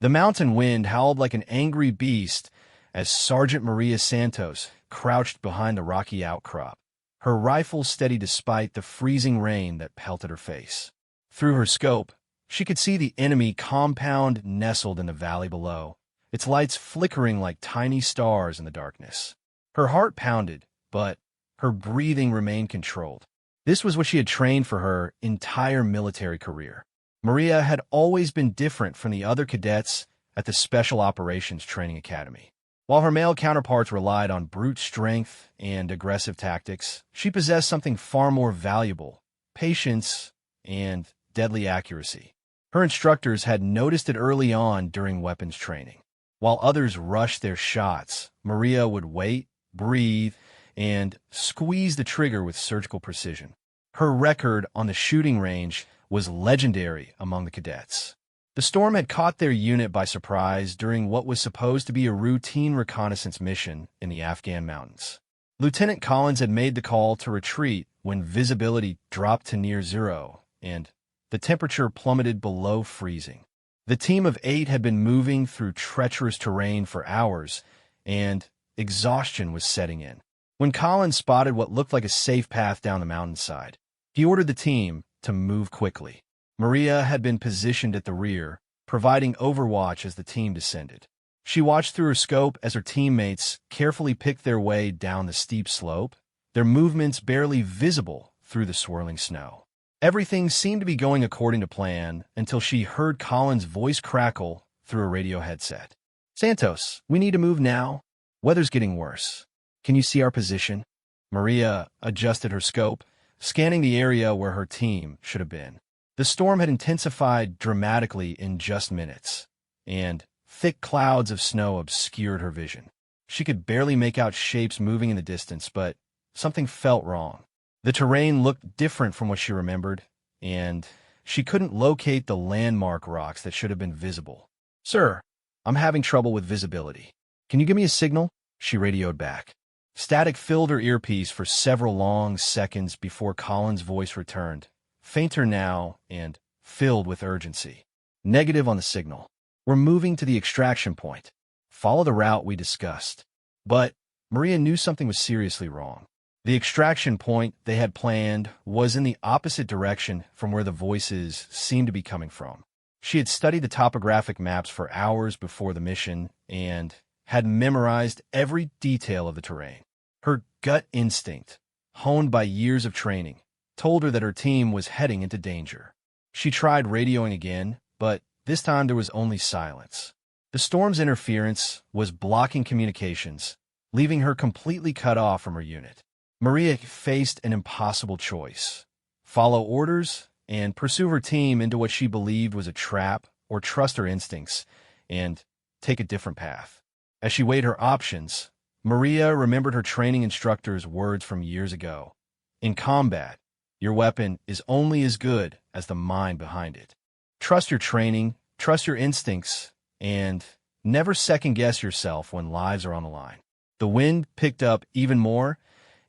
The mountain wind howled like an angry beast as Sergeant Maria Santos crouched behind the rocky outcrop, her rifle steady despite the freezing rain that pelted her face. Through her scope, she could see the enemy compound nestled in the valley below, its lights flickering like tiny stars in the darkness. Her heart pounded, but her breathing remained controlled. This was what she had trained for her entire military career. Maria had always been different from the other cadets at the Special Operations Training Academy. While her male counterparts relied on brute strength and aggressive tactics, she possessed something far more valuable: patience and deadly accuracy. Her instructors had noticed it early on during weapons training. While others rushed their shots, Maria would wait, breathe, and squeeze the trigger with surgical precision. Her record on the shooting range was legendary among the cadets. The storm had caught their unit by surprise during what was supposed to be a routine reconnaissance mission in the Afghan mountains. Lieutenant Collins had made the call to retreat when visibility dropped to near zero and the temperature plummeted below freezing. The team of 8 had been moving through treacherous terrain for hours, and exhaustion was setting in. When Collins spotted what looked like a safe path down the mountainside, he ordered the team to move quickly. Maria had been positioned at the rear, providing overwatch as the team descended. She watched through her scope as her teammates carefully picked their way down the steep slope, their movements barely visible through the swirling snow. Everything seemed to be going according to plan until she heard Collins' voice crackle through a radio headset. "Santos, we need to move now. Weather's getting worse. Can you see our position?" Maria adjusted her scope, scanning the area where her team should have been. The storm had intensified dramatically in just minutes, and thick clouds of snow obscured her vision. She could barely make out shapes moving in the distance, but something felt wrong. The terrain looked different from what she remembered, and she couldn't locate the landmark rocks that should have been visible. "Sir, I'm having trouble with visibility. Can you give me a signal?" she radioed back. Static filled her earpiece for several long seconds before Collins' voice returned, fainter now and filled with urgency. "Negative on the signal. We're moving to the extraction point. Follow the route we discussed." But Maria knew something was seriously wrong. The extraction point they had planned was in the opposite direction from where the voices seemed to be coming from. She had studied the topographic maps for hours before the mission and had memorized every detail of the terrain. Her gut instinct, honed by years of training, told her that her team was heading into danger. She tried radioing again, but this time there was only silence. The storm's interference was blocking communications, leaving her completely cut off from her unit. Maria faced an impossible choice: follow orders and pursue her team into what she believed was a trap, or trust her instincts and take a different path. As she weighed her options, Maria remembered her training instructor's words from years ago. In combat, your weapon is only as good as the mind behind it. Trust your training, trust your instincts, and never second-guess yourself when lives are on the line. The wind picked up even more,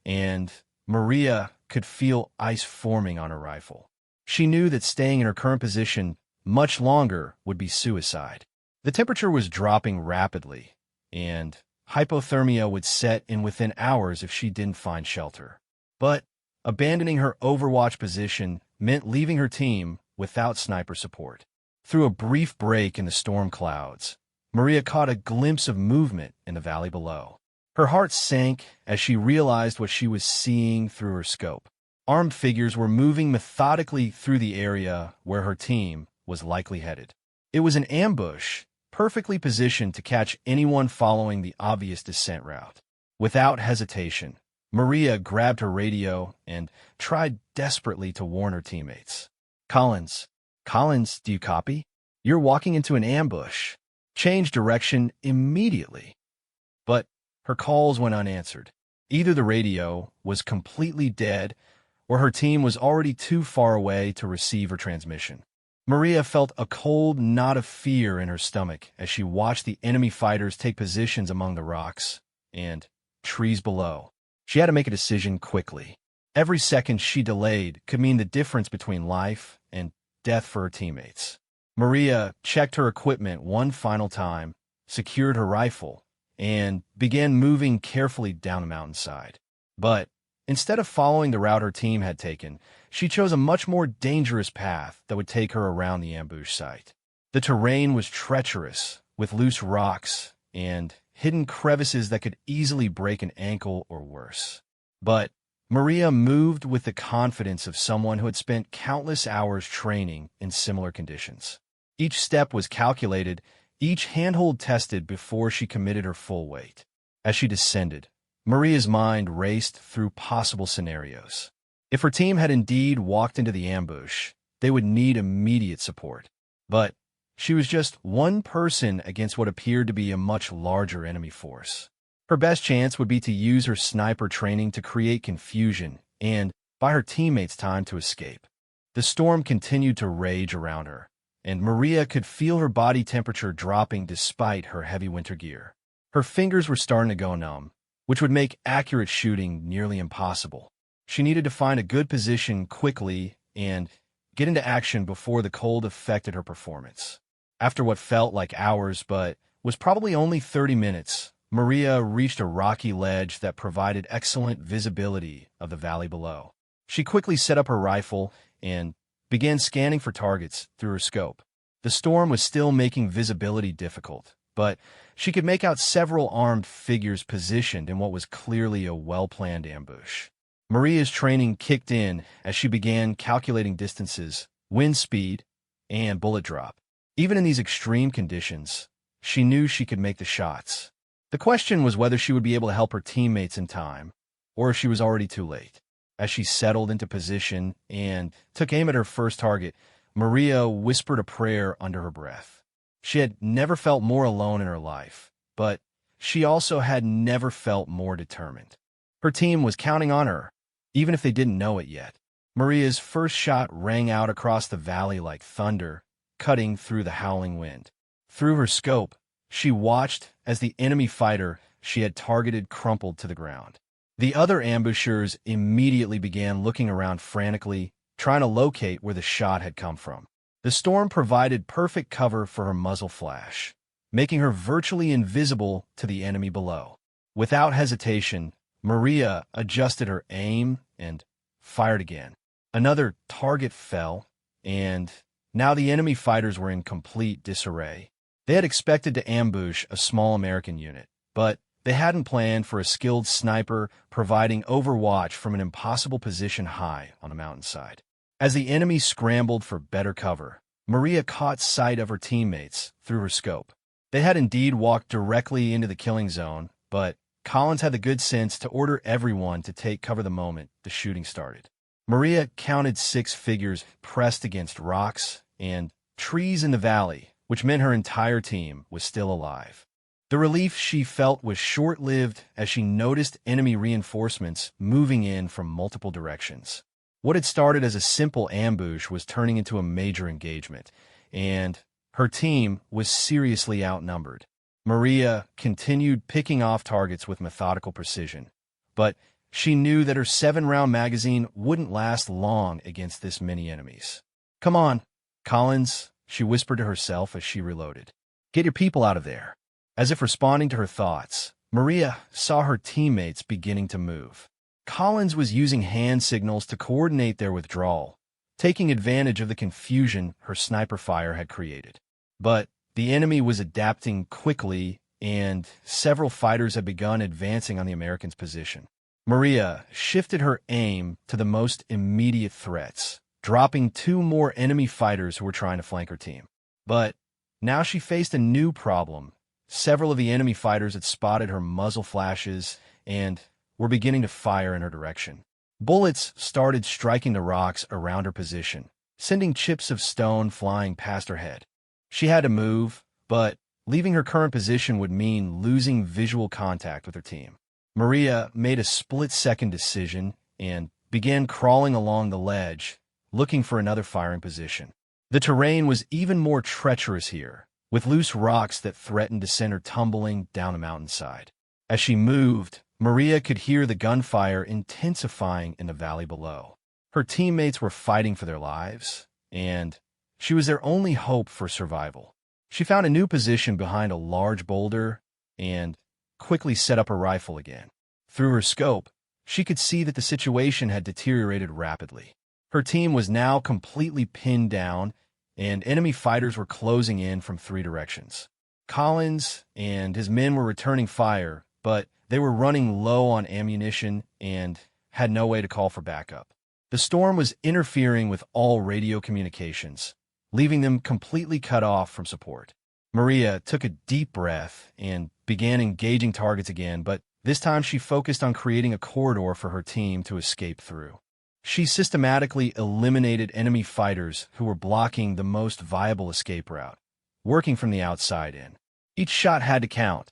and Maria could feel ice forming on her rifle. She knew that staying in her current position much longer would be suicide. The temperature was dropping rapidly, and hypothermia would set in within hours if she didn't find shelter. But abandoning her overwatch position meant leaving her team without sniper support. Through a brief break in the storm clouds, Maria caught a glimpse of movement in the valley below. Her heart sank as she realized what she was seeing through her scope. Armed figures were moving methodically through the area where her team was likely headed. It was an ambush, perfectly positioned to catch anyone following the obvious descent route. Without hesitation, Maria grabbed her radio and tried desperately to warn her teammates. Collins, do you copy? You're walking into an ambush. Change direction immediately." But her calls went unanswered. Either the radio was completely dead, or her team was already too far away to receive her transmission. Maria felt a cold knot of fear in her stomach as she watched the enemy fighters take positions among the rocks and trees below. She had to make a decision quickly. Every second she delayed could mean the difference between life and death for her teammates. Maria checked her equipment one final time, secured her rifle, and began moving carefully down the mountainside. But instead of following the route her team had taken, she chose a much more dangerous path that would take her around the ambush site. The terrain was treacherous, with loose rocks and hidden crevices that could easily break an ankle or worse. But Maria moved with the confidence of someone who had spent countless hours training in similar conditions. Each step was calculated, each handhold tested before she committed her full weight. As she descended, Maria's mind raced through possible scenarios. If her team had indeed walked into the ambush, they would need immediate support. But she was just one person against what appeared to be a much larger enemy force. Her best chance would be to use her sniper training to create confusion and buy her teammates time to escape. The storm continued to rage around her, and Maria could feel her body temperature dropping despite her heavy winter gear. Her fingers were starting to go numb, which would make accurate shooting nearly impossible. She needed to find a good position quickly and get into action before the cold affected her performance. After what felt like hours but was probably only 30 minutes, Maria reached a rocky ledge that provided excellent visibility of the valley below. She quickly set up her rifle and began scanning for targets through her scope. The storm was still making visibility difficult, but she could make out several armed figures positioned in what was clearly a well-planned ambush. Maria's training kicked in as she began calculating distances, wind speed, and bullet drop. Even in these extreme conditions, she knew she could make the shots. The question was whether she would be able to help her teammates in time, or if she was already too late. As she settled into position and took aim at her first target, Maria whispered a prayer under her breath. She had never felt more alone in her life, but she also had never felt more determined. Her team was counting on her, even if they didn't know it yet. Maria's first shot rang out across the valley like thunder, cutting through the howling wind. Through her scope, she watched as the enemy fighter she had targeted crumpled to the ground. The other ambushers immediately began looking around frantically, trying to locate where the shot had come from. The storm provided perfect cover for her muzzle flash, making her virtually invisible to the enemy below. Without hesitation, Maria adjusted her aim and fired again. Another target fell, and now the enemy fighters were in complete disarray. They had expected to ambush a small American unit, but they hadn't planned for a skilled sniper providing overwatch from an impossible position high on a mountainside. As the enemy scrambled for better cover, Maria caught sight of her teammates through her scope. They had indeed walked directly into the killing zone, but Collins had the good sense to order everyone to take cover the moment the shooting started. Maria counted 6 figures pressed against rocks and trees in the valley, which meant her entire team was still alive. The relief she felt was short-lived as she noticed enemy reinforcements moving in from multiple directions. What had started as a simple ambush was turning into a major engagement, and her team was seriously outnumbered. Maria continued picking off targets with methodical precision, but she knew that her 7-round magazine wouldn't last long against this many enemies. "Come on, Collins," she whispered to herself as she reloaded. "Get your people out of there." As if responding to her thoughts, Maria saw her teammates beginning to move. Collins was using hand signals to coordinate their withdrawal, taking advantage of the confusion her sniper fire had created. But the enemy was adapting quickly, and several fighters had begun advancing on the Americans' position. Maria shifted her aim to the most immediate threats, dropping 2 more enemy fighters who were trying to flank her team. But now she faced a new problem. Several of the enemy fighters had spotted her muzzle flashes and were beginning to fire in her direction. Bullets started striking the rocks around her position, sending chips of stone flying past her head. She had to move, but leaving her current position would mean losing visual contact with her team. Maria made a split-second decision and began crawling along the ledge, looking for another firing position. The terrain was even more treacherous here, with loose rocks that threatened to send her tumbling down a mountainside. As she moved, Maria could hear the gunfire intensifying in the valley below. Her teammates were fighting for their lives, and She was their only hope for survival. She found a new position behind a large boulder and quickly set up her rifle again. Through her scope, she could see that the situation had deteriorated rapidly. Her team was now completely pinned down, and enemy fighters were closing in from 3 directions. Collins and his men were returning fire, but they were running low on ammunition and had no way to call for backup. The storm was interfering with all radio communications, leaving them completely cut off from support. Maria took a deep breath and began engaging targets again, but this time she focused on creating a corridor for her team to escape through. She systematically eliminated enemy fighters who were blocking the most viable escape route, working from the outside in. Each shot had to count,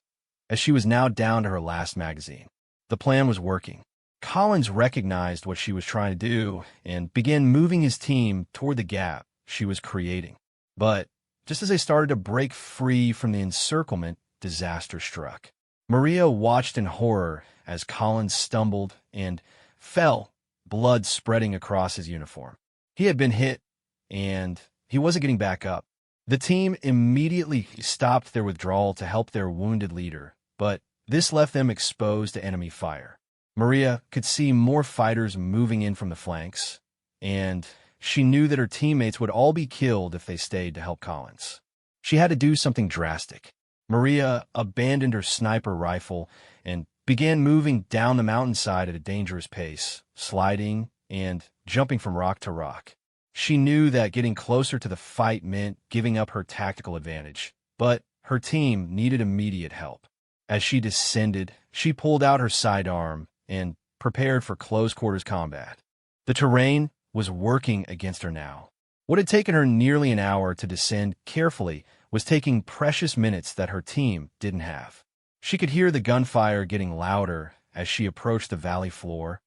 as she was now down to her last magazine. The plan was working. Collins recognized what she was trying to do and began moving his team toward the gap she was creating. But just as they started to break free from the encirclement, disaster struck. Maria watched in horror as Collins stumbled and fell, blood spreading across his uniform. He had been hit, and he wasn't getting back up. The team immediately stopped their withdrawal to help their wounded leader, but this left them exposed to enemy fire. Maria could see more fighters moving in from the flanks, and she knew that her teammates would all be killed if they stayed to help Collins. She had to do something drastic. Maria abandoned her sniper rifle and began moving down the mountainside at a dangerous pace, sliding and jumping from rock to rock. She knew that getting closer to the fight meant giving up her tactical advantage, but her team needed immediate help. As she descended, she pulled out her sidearm and prepared for close-quarters combat. The terrain was working against her now. What had taken her nearly an hour to descend carefully was taking precious minutes that her team didn't have. She could hear the gunfire getting louder as she approached the valley floor,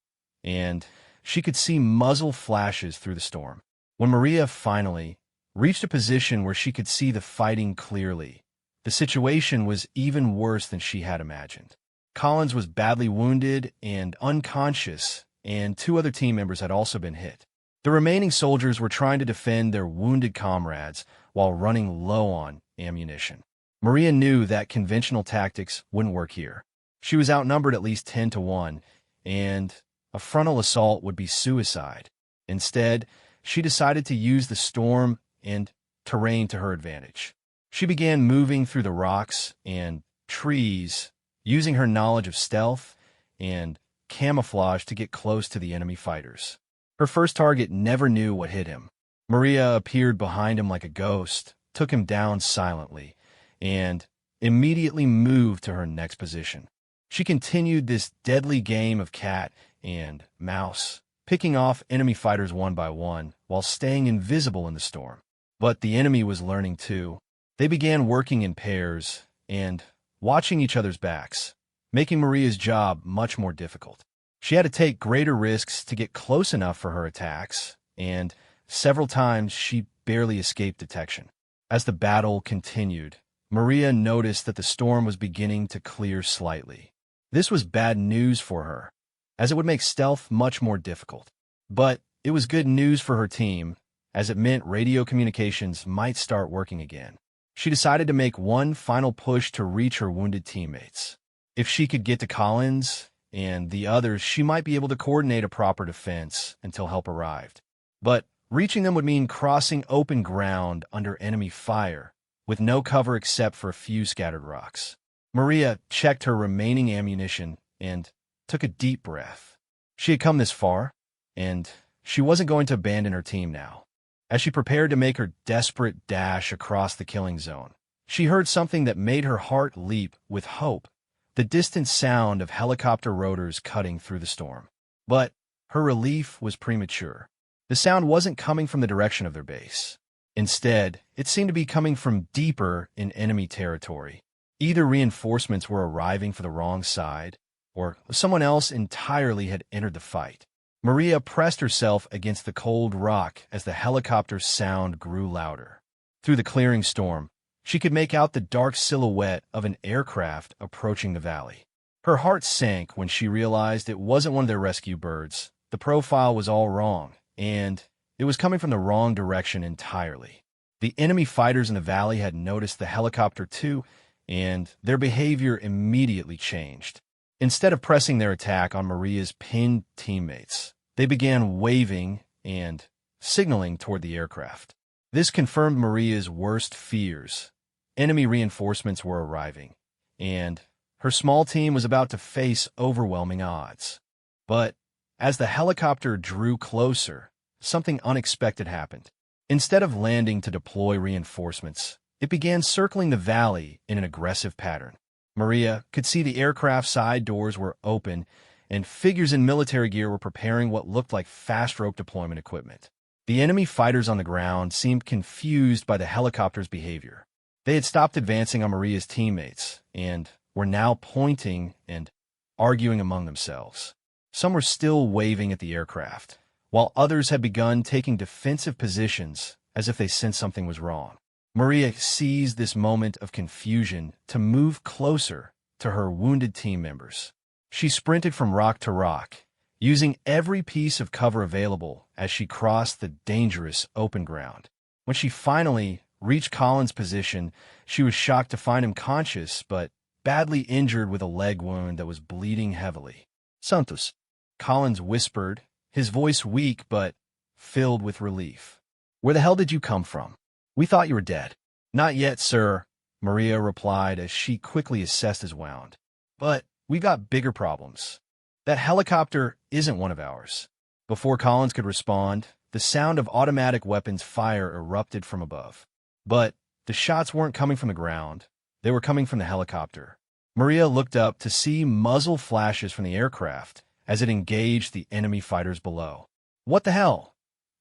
and she could see muzzle flashes through the storm. When Maria finally reached a position where she could see the fighting clearly, the situation was even worse than she had imagined. Collins was badly wounded and unconscious, and 2 other team members had also been hit. The remaining soldiers were trying to defend their wounded comrades while running low on ammunition. Maria knew that conventional tactics wouldn't work here. She was outnumbered at least 10-1, and a frontal assault would be suicide. Instead, she decided to use the storm and terrain to her advantage. She began moving through the rocks and trees, using her knowledge of stealth and camouflage to get close to the enemy fighters. Her first target never knew what hit him. Maria appeared behind him like a ghost, took him down silently, and immediately moved to her next position. She continued this deadly game of cat and mouse, picking off enemy fighters one by one while staying invisible in the storm. But the enemy was learning too. They began working in pairs and watching each other's backs, making Maria's job much more difficult. She had to take greater risks to get close enough for her attacks, and several times she barely escaped detection. As the battle continued, Maria noticed that the storm was beginning to clear slightly. This was bad news for her, as it would make stealth much more difficult. But it was good news for her team, as it meant radio communications might start working again. She decided to make one final push to reach her wounded teammates. If she could get to Collins and the others, she might be able to coordinate a proper defense until help arrived. But reaching them would mean crossing open ground under enemy fire, with no cover except for a few scattered rocks. Maria checked her remaining ammunition and took a deep breath. She had come this far, and she wasn't going to abandon her team now. As she prepared to make her desperate dash across the killing zone, she heard something that made her heart leap with hope, the distant sound of helicopter rotors cutting through the storm. But her relief was premature. The sound wasn't coming from the direction of their base. Instead, it seemed to be coming from deeper in enemy territory. Either reinforcements were arriving for the wrong side, or someone else entirely had entered the fight. Maria pressed herself against the cold rock as the helicopter's sound grew louder. Through the clearing storm, she could make out the dark silhouette of an aircraft approaching the valley. Her heart sank when she realized it wasn't one of their rescue birds. The profile was all wrong, and it was coming from the wrong direction entirely. The enemy fighters in the valley had noticed the helicopter too, and their behavior immediately changed. Instead of pressing their attack on Maria's pinned teammates, they began waving and signaling toward the aircraft. This confirmed Maria's worst fears. Enemy reinforcements were arriving, and her small team was about to face overwhelming odds. But as the helicopter drew closer, something unexpected happened. Instead of landing to deploy reinforcements, it began circling the valley in an aggressive pattern. Maria could see the aircraft side doors were open, and figures in military gear were preparing what looked like fast-rope deployment equipment. The enemy fighters on the ground seemed confused by the helicopter's behavior. They had stopped advancing on Maria's teammates and were now pointing and arguing among themselves. Some were still waving at the aircraft, while others had begun taking defensive positions as if they sensed something was wrong. Maria seized this moment of confusion to move closer to her wounded team members. She sprinted from rock to rock, using every piece of cover available as she crossed the dangerous open ground. When she finally reached Colin's position, she was shocked to find him conscious but badly injured with a leg wound that was bleeding heavily. "Santos," Collins whispered, his voice weak but filled with relief. "Where the hell did you come from? We thought you were dead." "Not yet, sir," Maria replied as she quickly assessed his wound. "But we've got bigger problems. That helicopter isn't one of ours." Before Collins could respond, the sound of automatic weapons fire erupted from above. But the shots weren't coming from the ground. They were coming from the helicopter. Maria looked up to see muzzle flashes from the aircraft as it engaged the enemy fighters below. "What the hell?"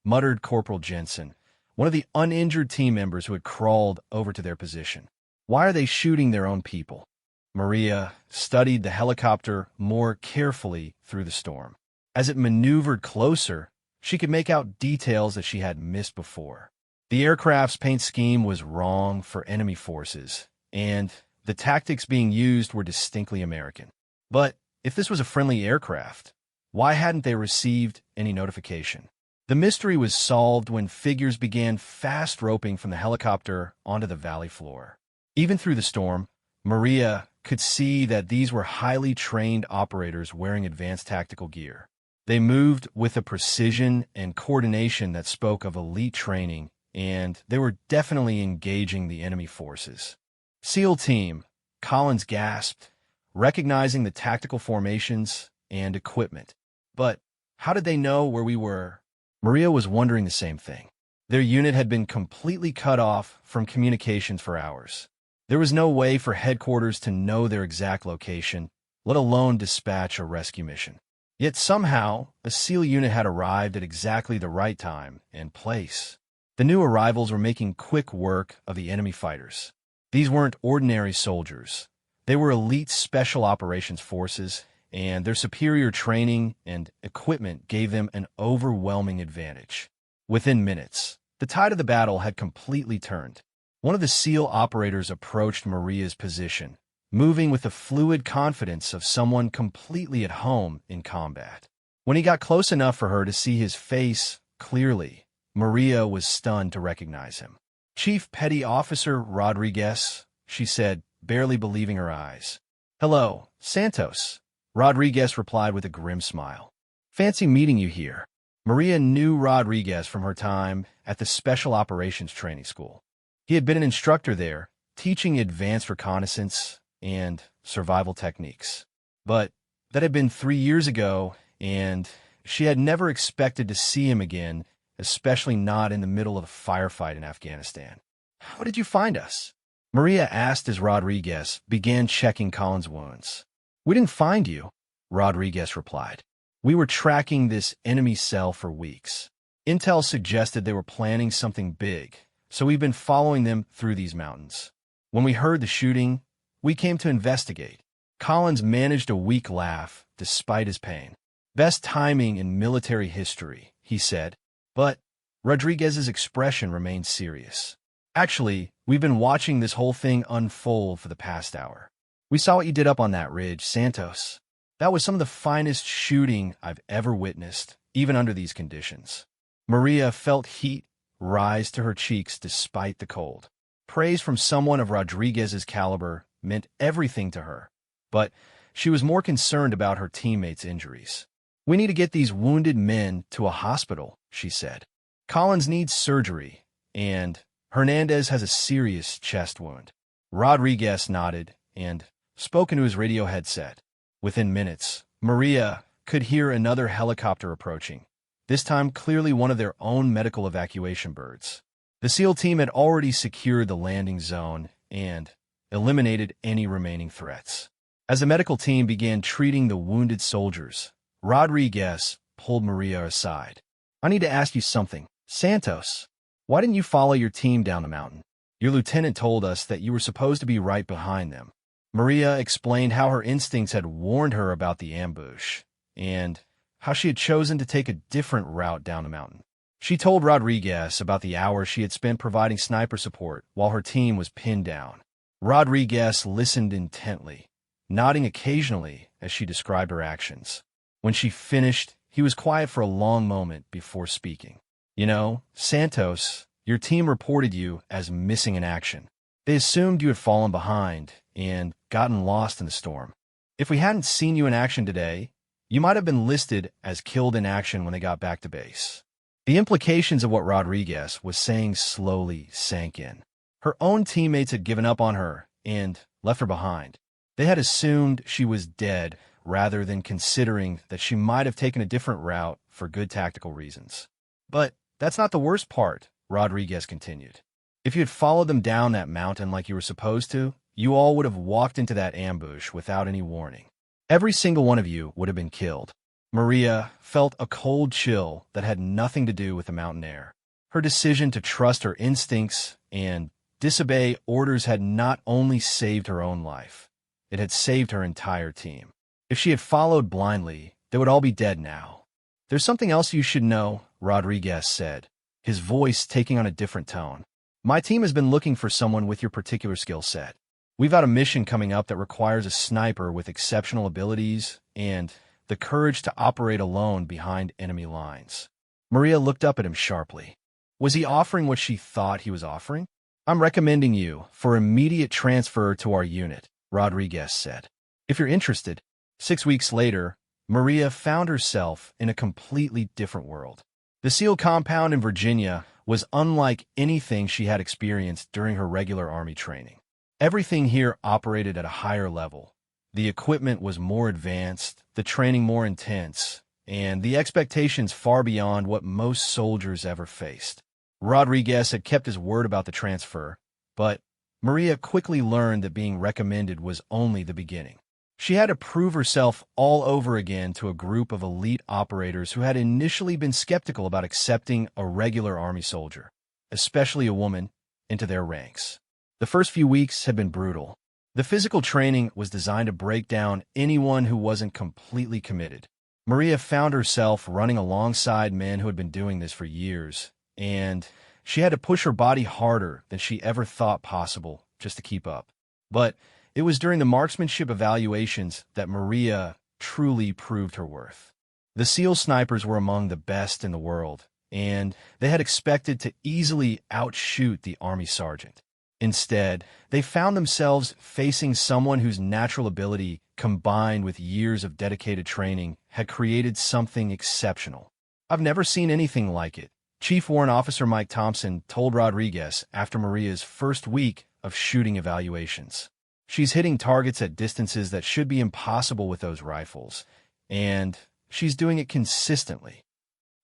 muttered Corporal Jensen, one of the uninjured team members who had crawled over to their position. "Why are they shooting their own people?" Maria studied the helicopter more carefully through the storm. As it maneuvered closer, she could make out details that she had missed before. The aircraft's paint scheme was wrong for enemy forces, and the tactics being used were distinctly American. But if this was a friendly aircraft, why hadn't they received any notification? The mystery was solved when figures began fast roping from the helicopter onto the valley floor. Even through the storm, Maria could see that these were highly trained operators wearing advanced tactical gear. They moved with a precision and coordination that spoke of elite training, and they were definitely engaging the enemy forces. "SEAL team," Collins gasped, recognizing the tactical formations and equipment. "But how did they know where we were?" Maria was wondering the same thing. Their unit had been completely cut off from communications for hours. There was no way for headquarters to know their exact location, let alone dispatch a rescue mission. Yet somehow, a SEAL unit had arrived at exactly the right time and place. The new arrivals were making quick work of the enemy fighters. These weren't ordinary soldiers. They were elite special operations forces, and their superior training and equipment gave them an overwhelming advantage. Within minutes, the tide of the battle had completely turned. One of the SEAL operators approached Maria's position, moving with the fluid confidence of someone completely at home in combat. When he got close enough for her to see his face clearly, Maria was stunned to recognize him. "Chief Petty Officer Rodriguez," she said, barely believing her eyes. "Hello, Santos," Rodriguez replied with a grim smile. "Fancy meeting you here." Maria knew Rodriguez from her time at the Special Operations Training School. He had been an instructor there, teaching advanced reconnaissance and survival techniques. But that had been 3 years ago, and she had never expected to see him again, especially not in the middle of a firefight in Afghanistan. "How did you find us?" Maria asked as Rodriguez began checking Colin's wounds. "We didn't find you," Rodriguez replied. "We were tracking this enemy cell for weeks. Intel suggested they were planning something big, so we've been following them through these mountains. When we heard the shooting, we came to investigate." Collins managed a weak laugh despite his pain. "Best timing in military history," he said, but Rodriguez's expression remained serious. "Actually, we've been watching this whole thing unfold for the past hour. We saw what you did up on that ridge, Santos. That was some of the finest shooting I've ever witnessed, even under these conditions." Maria felt heat rise to her cheeks despite the cold. Praise from someone of Rodriguez's caliber meant everything to her, but she was more concerned about her teammates' injuries. "We need to get these wounded men to a hospital," she said. "Collins needs surgery, and Hernandez has a serious chest wound." Rodriguez nodded and spoke into his radio headset. Within minutes, Maria could hear another helicopter approaching, this time clearly one of their own medical evacuation birds. The SEAL team had already secured the landing zone and eliminated any remaining threats. As the medical team began treating the wounded soldiers, Rodriguez pulled Maria aside. "I need to ask you something. Santos, why didn't you follow your team down the mountain? Your lieutenant told us that you were supposed to be right behind them." Maria explained how her instincts had warned her about the ambush, and how she had chosen to take a different route down the mountain. She told Rodriguez about the hours she had spent providing sniper support while her team was pinned down. Rodriguez listened intently, nodding occasionally as she described her actions. When she finished, he was quiet for a long moment before speaking. "You know, Santos, your team reported you as missing in action. They assumed you had fallen behind and gotten lost in the storm. If we hadn't seen you in action today, you might have been listed as killed in action when they got back to base." The implications of what Rodriguez was saying slowly sank in. Her own teammates had given up on her and left her behind. They had assumed she was dead rather than considering that she might have taken a different route for good tactical reasons. "But that's not the worst part," Rodriguez continued. "If you had followed them down that mountain like you were supposed to, you all would have walked into that ambush without any warning. Every single one of you would have been killed." Maria felt a cold chill that had nothing to do with the mountain air. Her decision to trust her instincts and disobey orders had not only saved her own life, it had saved her entire team. If she had followed blindly, they would all be dead now. "There's something else you should know," Rodriguez said, his voice taking on a different tone. "My team has been looking for someone with your particular skill set. We've got a mission coming up that requires a sniper with exceptional abilities and the courage to operate alone behind enemy lines." Maria looked up at him sharply. Was he offering what she thought he was offering? "I'm recommending you for immediate transfer to our unit," Rodriguez said. "If you're interested." 6 weeks later, Maria found herself in a completely different world. The SEAL compound in Virginia was unlike anything she had experienced during her regular Army training. Everything here operated at a higher level. The equipment was more advanced, the training more intense, and the expectations far beyond what most soldiers ever faced. Rodriguez had kept his word about the transfer, but Maria quickly learned that being recommended was only the beginning. She had to prove herself all over again to a group of elite operators who had initially been skeptical about accepting a regular Army soldier, especially a woman, into their ranks. The first few weeks had been brutal. The physical training was designed to break down anyone who wasn't completely committed. Maria found herself running alongside men who had been doing this for years, and she had to push her body harder than she ever thought possible just to keep up. But it was during the marksmanship evaluations that Maria truly proved her worth. The SEAL snipers were among the best in the world, and they had expected to easily outshoot the Army sergeant. Instead, they found themselves facing someone whose natural ability, combined with years of dedicated training, had created something exceptional. "I've never seen anything like it," Chief Warrant Officer Mike Thompson told Rodriguez after Maria's first week of shooting evaluations. "She's hitting targets at distances that should be impossible with those rifles, and she's doing it consistently."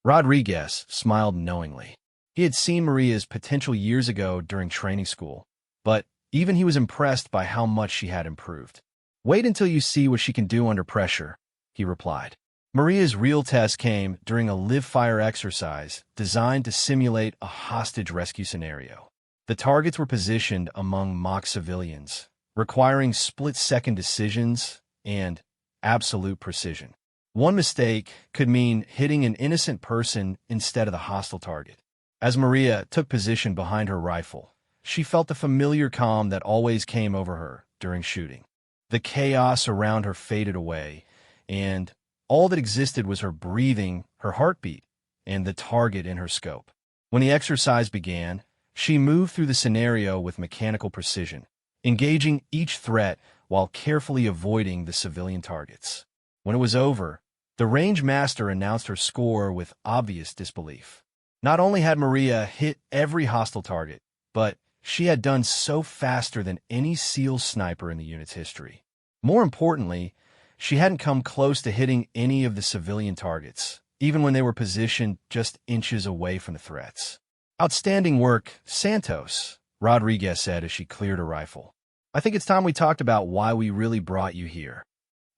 Rodriguez smiled knowingly. He had seen Maria's potential years ago during training school, but even he was impressed by how much she had improved. "Wait until you see what she can do under pressure," he replied. Maria's real test came during a live-fire exercise designed to simulate a hostage rescue scenario. The targets were positioned among mock civilians, requiring split-second decisions and absolute precision. One mistake could mean hitting an innocent person instead of the hostile target. As Maria took position behind her rifle, she felt the familiar calm that always came over her during shooting. The chaos around her faded away, and all that existed was her breathing, her heartbeat, and the target in her scope. When the exercise began, she moved through the scenario with mechanical precision, engaging each threat while carefully avoiding the civilian targets. When it was over, the range master announced her score with obvious disbelief. Not only had Maria hit every hostile target, but she had done so faster than any SEAL sniper in the unit's history. More importantly, she hadn't come close to hitting any of the civilian targets, even when they were positioned just inches away from the threats. "Outstanding work, Santos," Rodriguez said as she cleared her rifle. "I think it's time we talked about why we really brought you here."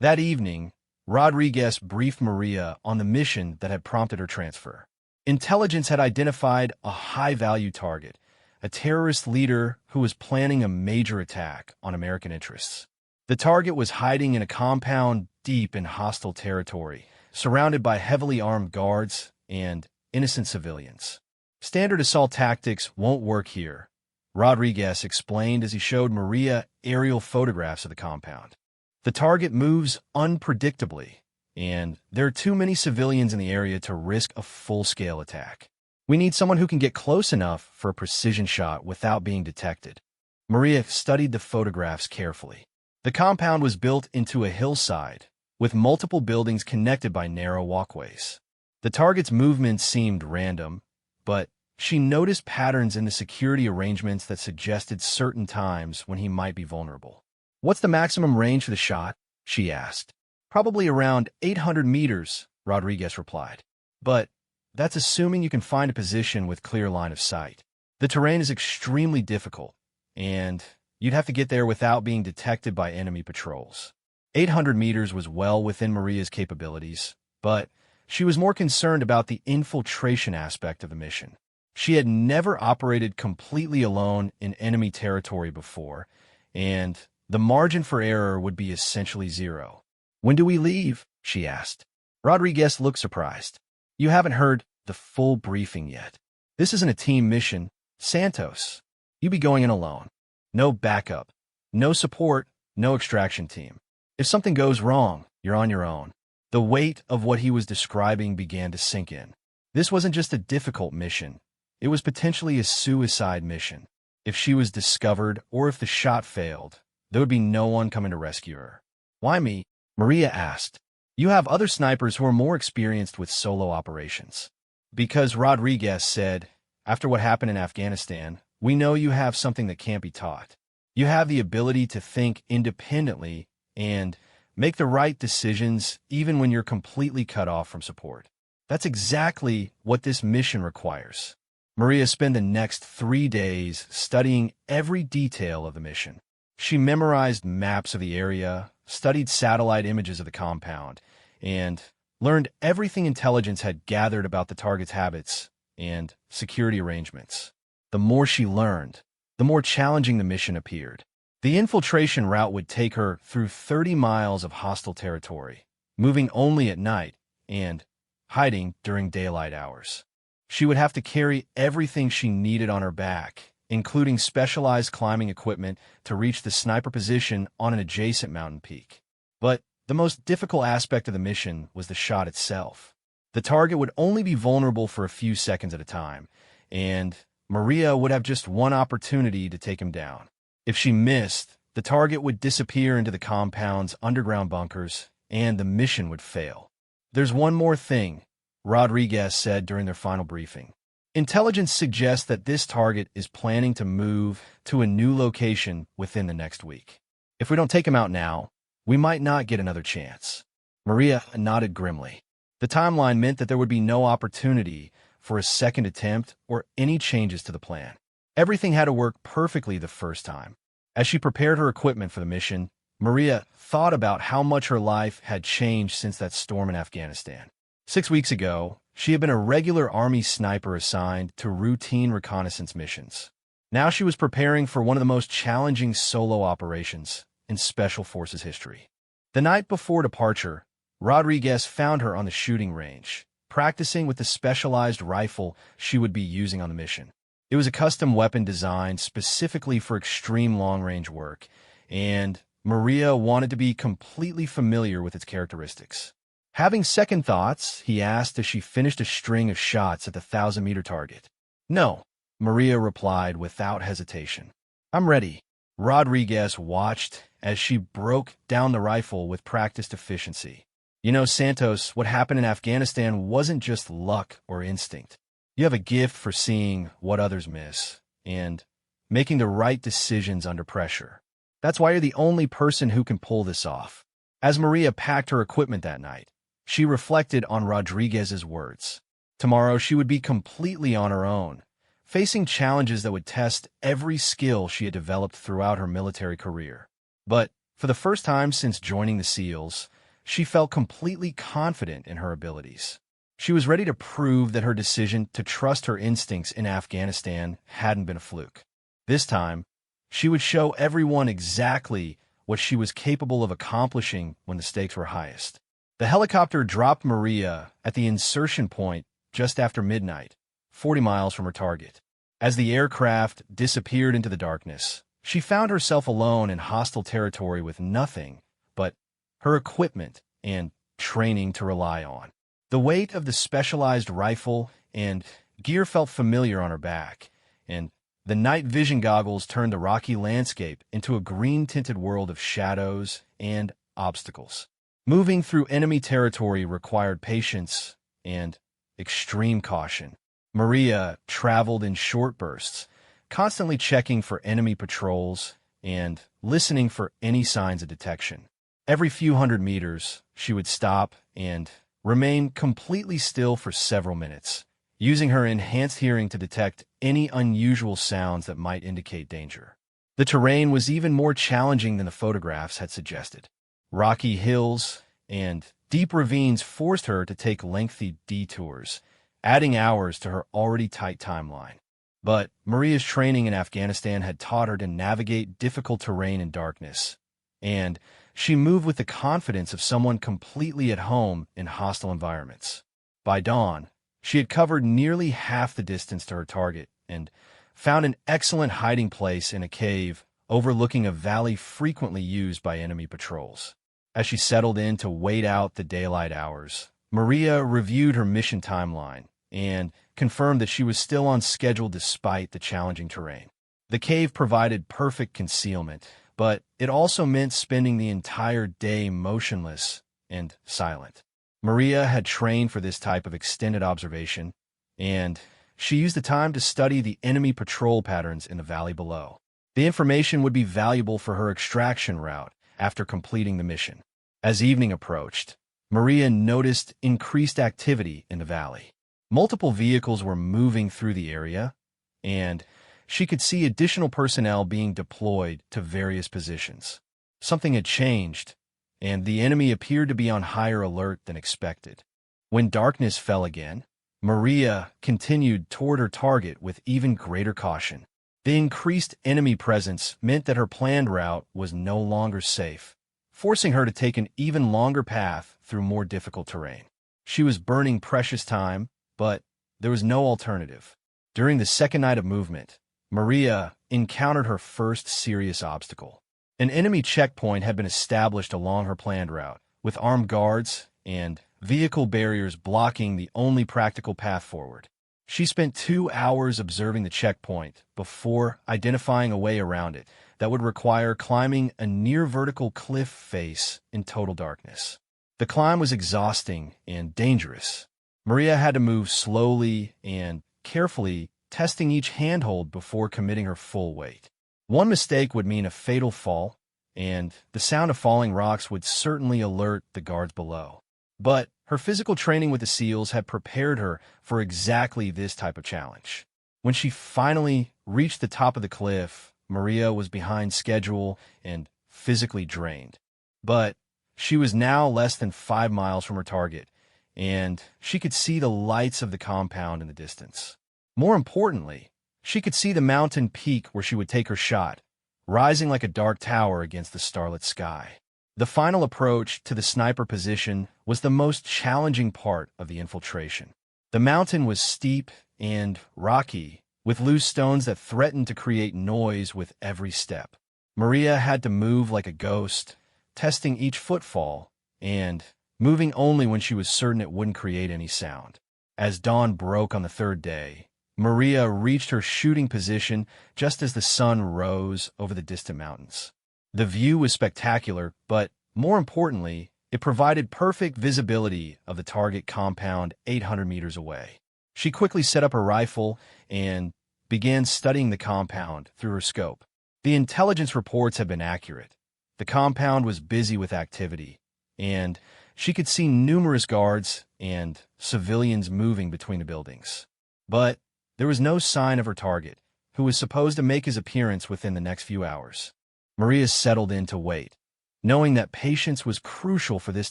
That evening, Rodriguez briefed Maria on the mission that had prompted her transfer. Intelligence had identified a high-value target, a terrorist leader who was planning a major attack on American interests. The target was hiding in a compound deep in hostile territory, surrounded by heavily armed guards and innocent civilians. "Standard assault tactics won't work here," Rodriguez explained as he showed Maria aerial photographs of the compound. "The target moves unpredictably, and there are too many civilians in the area to risk a full-scale attack. We need someone who can get close enough for a precision shot without being detected." Maria studied the photographs carefully. The compound was built into a hillside, with multiple buildings connected by narrow walkways. The target's movements seemed random, but she noticed patterns in the security arrangements that suggested certain times when he might be vulnerable. "What's the maximum range for the shot?" she asked. "Probably around 800 meters, Rodriguez replied. "But that's assuming you can find a position with clear line of sight. The terrain is extremely difficult, and you'd have to get there without being detected by enemy patrols." 800 meters was well within Maria's capabilities, but she was more concerned about the infiltration aspect of the mission. She had never operated completely alone in enemy territory before, and the margin for error would be essentially zero. "When do we leave?" she asked. Rodriguez looked surprised. "You haven't heard the full briefing yet. This isn't a team mission, Santos. You be going in alone. No backup, no support, no extraction team. If something goes wrong, you're on your own." The weight of what he was describing began to sink in. This wasn't just a difficult mission. It was potentially a suicide mission. If she was discovered or if the shot failed, there would be no one coming to rescue her. "Why me?" Maria asked. "You have other snipers who are more experienced with solo operations." "Because," Rodriguez said, "after what happened in Afghanistan, we know you have something that can't be taught. You have the ability to think independently and make the right decisions even when you're completely cut off from support. That's exactly what this mission requires." Maria spent the next 3 days studying every detail of the mission. She memorized maps of the area, studied satellite images of the compound, and learned everything intelligence had gathered about the target's habits and security arrangements. The more she learned, the more challenging the mission appeared. The infiltration route would take her through 30 miles of hostile territory, moving only at night and hiding during daylight hours. She would have to carry everything she needed on her back, including specialized climbing equipment to reach the sniper position on an adjacent mountain peak. But the most difficult aspect of the mission was the shot itself. The target would only be vulnerable for a few seconds at a time, and Maria would have just one opportunity to take him down. If she missed, the target would disappear into the compound's underground bunkers, and the mission would fail. "There's one more thing," Rodriguez said during their final briefing. "Intelligence suggests that this target is planning to move to a new location within the next week. If we don't take him out now, we might not get another chance." Maria nodded grimly. The timeline meant that there would be no opportunity for a second attempt or any changes to the plan. Everything had to work perfectly the first time. As she prepared her equipment for the mission, Maria thought about how much her life had changed since that storm in Afghanistan. 6 weeks ago, she had been a regular Army sniper assigned to routine reconnaissance missions. Now she was preparing for one of the most challenging solo operations in Special Forces history. The night before departure, Rodriguez found her on the shooting range, practicing with the specialized rifle she would be using on the mission. It was a custom weapon designed specifically for extreme long-range work, and Maria wanted to be completely familiar with its characteristics. Having second thoughts, he asked as she finished a string of shots at the 1,000-meter target. "No," Maria replied without hesitation. "I'm ready." Rodriguez watched as she broke down the rifle with practiced efficiency. "You know, Santos, what happened in Afghanistan wasn't just luck or instinct. You have a gift for seeing what others miss and making the right decisions under pressure. That's why you're the only person who can pull this off." As Maria packed her equipment that night, she reflected on Rodriguez's words. Tomorrow she would be completely on her own, facing challenges that would test every skill she had developed throughout her military career. But for the first time since joining the SEALs, she felt completely confident in her abilities. She was ready to prove that her decision to trust her instincts in Afghanistan hadn't been a fluke. This time, she would show everyone exactly what she was capable of accomplishing when the stakes were highest. The helicopter dropped Maria at the insertion point just after midnight, 40 miles from her target. As the aircraft disappeared into the darkness, she found herself alone in hostile territory with nothing but her equipment and training to rely on. The weight of the specialized rifle and gear felt familiar on her back, and the night vision goggles turned the rocky landscape into a green-tinted world of shadows and obstacles. Moving through enemy territory required patience and extreme caution. Maria traveled in short bursts, constantly checking for enemy patrols and listening for any signs of detection. Every few hundred meters, she would stop and remain completely still for several minutes, using her enhanced hearing to detect any unusual sounds that might indicate danger. The terrain was even more challenging than the photographs had suggested. Rocky hills and deep ravines forced her to take lengthy detours, adding hours to her already tight timeline. But Maria's training in Afghanistan had taught her to navigate difficult terrain in darkness, and she moved with the confidence of someone completely at home in hostile environments. By dawn, she had covered nearly half the distance to her target and found an excellent hiding place in a cave overlooking a valley frequently used by enemy patrols. As she settled in to wait out the daylight hours, Maria reviewed her mission timeline and confirmed that she was still on schedule despite the challenging terrain. The cave provided perfect concealment, but it also meant spending the entire day motionless and silent. Maria had trained for this type of extended observation, and she used the time to study the enemy patrol patterns in the valley below. The information would be valuable for her extraction route after completing the mission. As evening approached, Maria noticed increased activity in the valley. Multiple vehicles were moving through the area, and she could see additional personnel being deployed to various positions. Something had changed, and the enemy appeared to be on higher alert than expected. When darkness fell again, Maria continued toward her target with even greater caution. The increased enemy presence meant that her planned route was no longer safe, forcing her to take an even longer path through more difficult terrain. She was burning precious time, but there was no alternative. During the second night of movement, Maria encountered her first serious obstacle. An enemy checkpoint had been established along her planned route, with armed guards and vehicle barriers blocking the only practical path forward. She spent 2 hours observing the checkpoint before identifying a way around it that would require climbing a near-vertical cliff face in total darkness. The climb was exhausting and dangerous. Maria had to move slowly and carefully, testing each handhold before committing her full weight. One mistake would mean a fatal fall, and the sound of falling rocks would certainly alert the guards below. But her physical training with the SEALs had prepared her for exactly this type of challenge. When she finally reached the top of the cliff, Maria was behind schedule and physically drained. But she was now less than 5 miles from her target, and she could see the lights of the compound in the distance. More importantly, she could see the mountain peak where she would take her shot, rising like a dark tower against the starlit sky. The final approach to the sniper position was the most challenging part of the infiltration. The mountain was steep and rocky, with loose stones that threatened to create noise with every step. Maria had to move like a ghost, testing each footfall and moving only when she was certain it wouldn't create any sound. As dawn broke on the third day, Maria reached her shooting position just as the sun rose over the distant mountains. The view was spectacular, but more importantly, it provided perfect visibility of the target compound 800 meters away. She quickly set up her rifle and began studying the compound through her scope. The intelligence reports had been accurate. The compound was busy with activity, and she could see numerous guards and civilians moving between the buildings. But there was no sign of her target, who was supposed to make his appearance within the next few hours. Maria settled in to wait, knowing that patience was crucial for this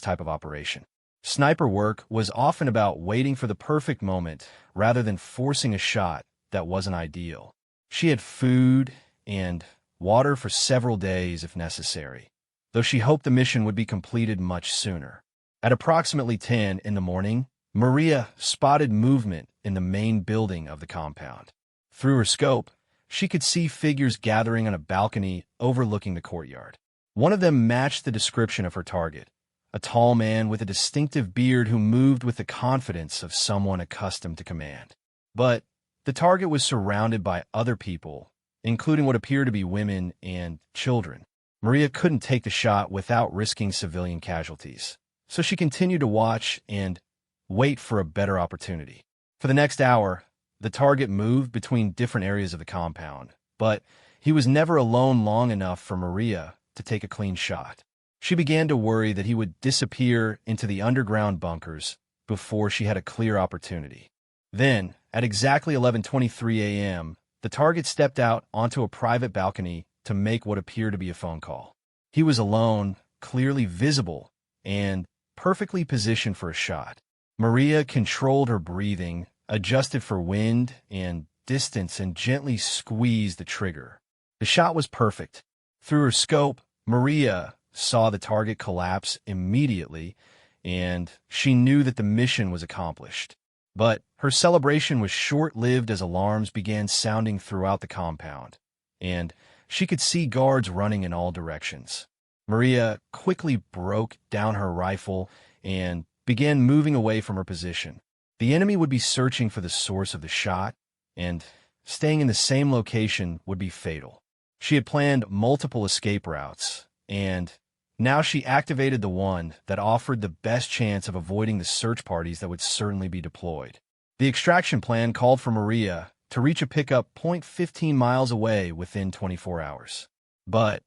type of operation. Sniper work was often about waiting for the perfect moment rather than forcing a shot that wasn't ideal. She had food and water for several days if necessary, though she hoped the mission would be completed much sooner. At approximately 10 in the morning, Maria spotted movement in the main building of the compound. Through her scope, she could see figures gathering on a balcony overlooking the courtyard. One of them matched the description of her target, a tall man with a distinctive beard who moved with the confidence of someone accustomed to command. But the target was surrounded by other people, including what appeared to be women and children. Maria couldn't take the shot without risking civilian casualties, so she continued to watch and wait for a better opportunity. For the next hour, the target moved between different areas of the compound, but he was never alone long enough for Maria to take a clean shot. She began to worry that he would disappear into the underground bunkers before she had a clear opportunity. Then, at exactly 11:23 a.m., the target stepped out onto a private balcony to make what appeared to be a phone call. He was alone, clearly visible, and perfectly positioned for a shot. Maria controlled her breathing, adjusted for wind and distance, and gently squeezed the trigger. The shot was perfect. Through her scope, Maria saw the target collapse immediately, and she knew that the mission was accomplished. But her celebration was short-lived as alarms began sounding throughout the compound, and she could see guards running in all directions. Maria quickly broke down her rifle and began moving away from her position. The enemy would be searching for the source of the shot, and staying in the same location would be fatal. She had planned multiple escape routes, and now she activated the one that offered the best chance of avoiding the search parties that would certainly be deployed. The extraction plan called for Maria to reach a pickup point 15 miles away within 24 hours. But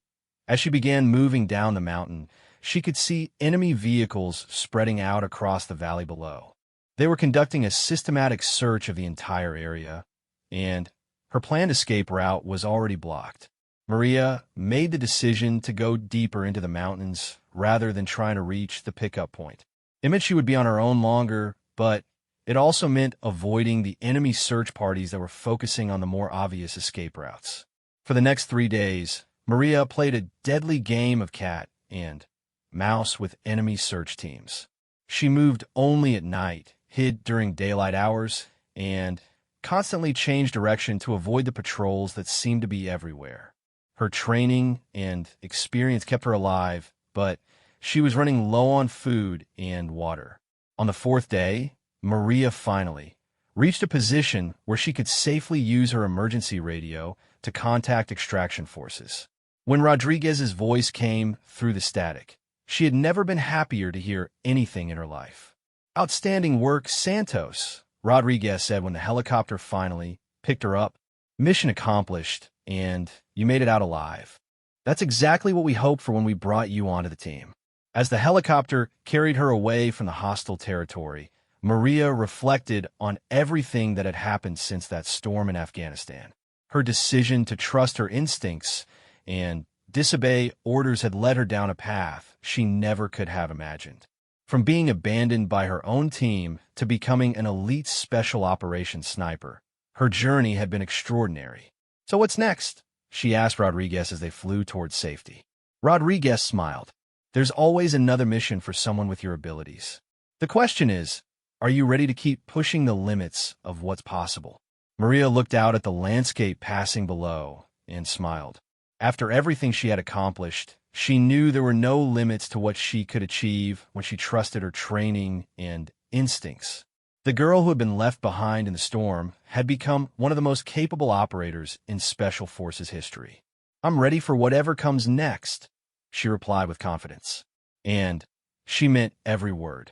as she began moving down the mountain, she could see enemy vehicles spreading out across the valley below. They were conducting a systematic search of the entire area, and her planned escape route was already blocked. Maria made the decision to go deeper into the mountains rather than trying to reach the pickup point. It meant she would be on her own longer, but it also meant avoiding the enemy search parties that were focusing on the more obvious escape routes. For the next 3 days, Maria played a deadly game of cat and mouse with enemy search teams. She moved only at night, hid during daylight hours, and constantly changed direction to avoid the patrols that seemed to be everywhere. Her training and experience kept her alive, but she was running low on food and water. On the 4th day, Maria finally reached a position where she could safely use her emergency radio to contact extraction forces. When Rodriguez's voice came through the static, she had never been happier to hear anything in her life. "Outstanding work, Santos," Rodriguez said when the helicopter finally picked her up. "Mission accomplished, and you made it out alive. That's exactly what we hoped for when we brought you onto the team." As the helicopter carried her away from the hostile territory, Maria reflected on everything that had happened since that storm in Afghanistan. Her decision to trust her instincts and disobey orders had led her down a path she never could have imagined. From being abandoned by her own team to becoming an elite special operations sniper, her journey had been extraordinary. "So what's next?" she asked Rodriguez as they flew towards safety. Rodriguez smiled. "There's always another mission for someone with your abilities. The question is, are you ready to keep pushing the limits of what's possible?" Maria looked out at the landscape passing below and smiled. After everything she had accomplished, she knew there were no limits to what she could achieve when she trusted her training and instincts. The girl who had been left behind in the storm had become one of the most capable operators in Special Forces history. "I'm ready for whatever comes next," she replied with confidence. And she meant every word.